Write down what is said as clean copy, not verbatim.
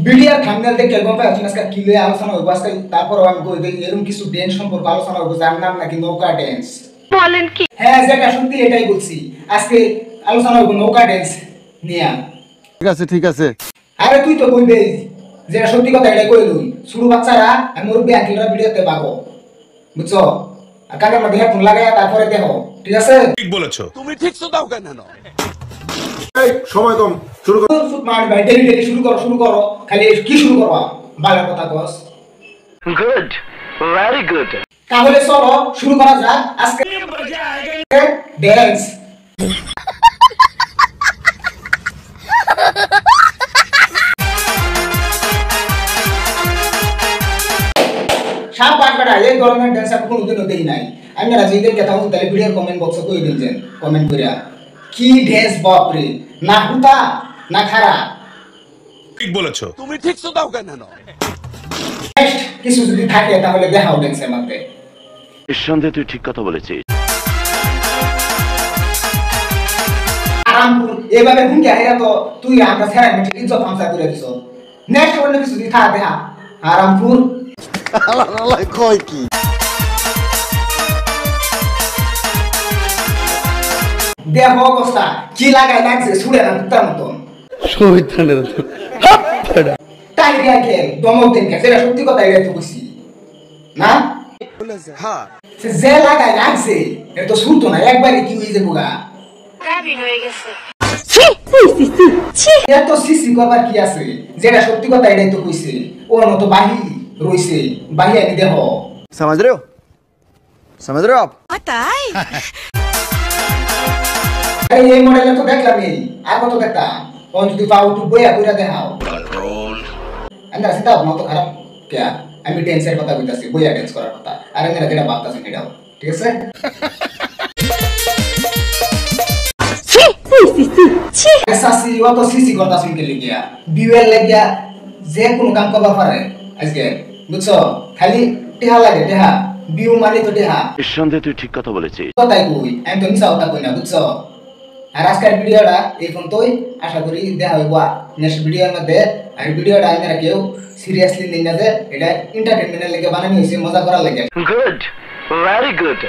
ভিডিওর থাম্বনেল দেখে গম পাচ্ছেন আজকে কি নিয়ে আলোচনা হইব। আজকে তারপর আমি কই দেই এরকম কিছু ড্যান্স সম্পর্কে আলোচনা হইব যার নাম নাকি নৌকা ড্যান্স। বলেন কি? হ্যাঁ যেটা সত্যি এটাই বলছি। আজকে আলোচনা হইব নৌকা ড্যান্স নিয়ে। ঠিক আছে আরে তুই তো কইবেই যেটা সত্যি কথা এটাই কই লই। ছোট বাচ্চারা আর মুরব্বি আঙ্কেলরা ভিডিওতে পাবো, বুঝছো? আর কানের মধ্যে হেডফোন লাগায়া তারপরে দেখো, ঠিক আছে? ঠিক বলেছো। তুমি ঠিক তো দাও কেন? এই সময় কম, শুরু করো। ভাই ডেলি ডেলি শুরু করো খালি কি শুরু করবা বাংলা কথা কস। Good, very good. তাহলে চলো শুরু করা যাক আজকে ড্যান্স। সাপ বাটবাটা এই ধরনের ড্যান্স আমি কোনোদিনও দেই নাই। আমি রাজিদের কথা বলতে তাহলে ভিডিওর কমেন্ট বক্সে কই দিয়েছেন কমেন্ট করিয়া কি ড্যান্স বাপরে, না হুতা না খারা। ঠিক বলেছো। তুমি ঠিক তো দাও কেন? নেক্সট কিছু যদি থাকে তাহলে দেখাও ড্যান্সের মধ্যে। নিঃসন্দেহে তুই ঠিক কথা বলেছিস। আরামপুর এভাবে হুঙ্কে হেরা তো তুই আমরা ছেড়ে মিটি ইজ্জত ফাংসা করে দিছ। নেক্সট অন্য কিছু যদি থাকে দেখা আরামপুর আল্লাহ কয় কি দেহ অবস্থা কি লাগাই লাগছে ছুড়ে না কুত্তার মতন। শহীদানের তাই রেখে দমক দিন কে সেটা সত্যি কথা এটাই তো বুঝছি না। হ্যাঁ সে যে লাগাই লাগছে এটা তো ছুটতো না একবারে কি হয়ে যাবো গা। গাবিন হয়ে গেছে। এত সিসি করবার কি আছে, যেটা সত্যি কথা এটাই তো কইছে। ওর মতো বাহি রইছে, বাহি আনি দেহ। समझ रहे हो आप? তাই এই মডেলে তো দেখলাম এই আর কত দেখতাম। কোন যদি পাও একটু বইয়া কইরা দেখাও। আমরা চিন্তা ভাবনা তো খারাপ কে, আমি ড্যান্সের কথা কইতাছি, বইয়া ড্যান্স করার কথা। আর এরা যেটা ভাবতাছেন এটাও ঠিক আছে। সাসি অত সিসি করতাছেন কে লিগিয়া বিউএল লাগিয়া যে কোন কাম করবা পারে আজকে, বুঝছো? খালি টেহা লাগে, টেহা বিউ মানে তো টেহা। নিঃসন্দেহে তুই ঠিক কথা বলেছিস। কথাই কই আমি তো মিছা কথা কই না, বুঝছো? আর আজকের ভিডিওটা এই পর্যন্তই। আশা করি দেখা হইব নেক্সট ভিডিওর মধ্যে। আর ভিডিওটা আপনারা কেউ সিরিয়াসলি নিন না, যে এটা এন্টারটেইনমেন্টের লাগে বানানো হয়েছে, মজা করার লাগে। Good, very good.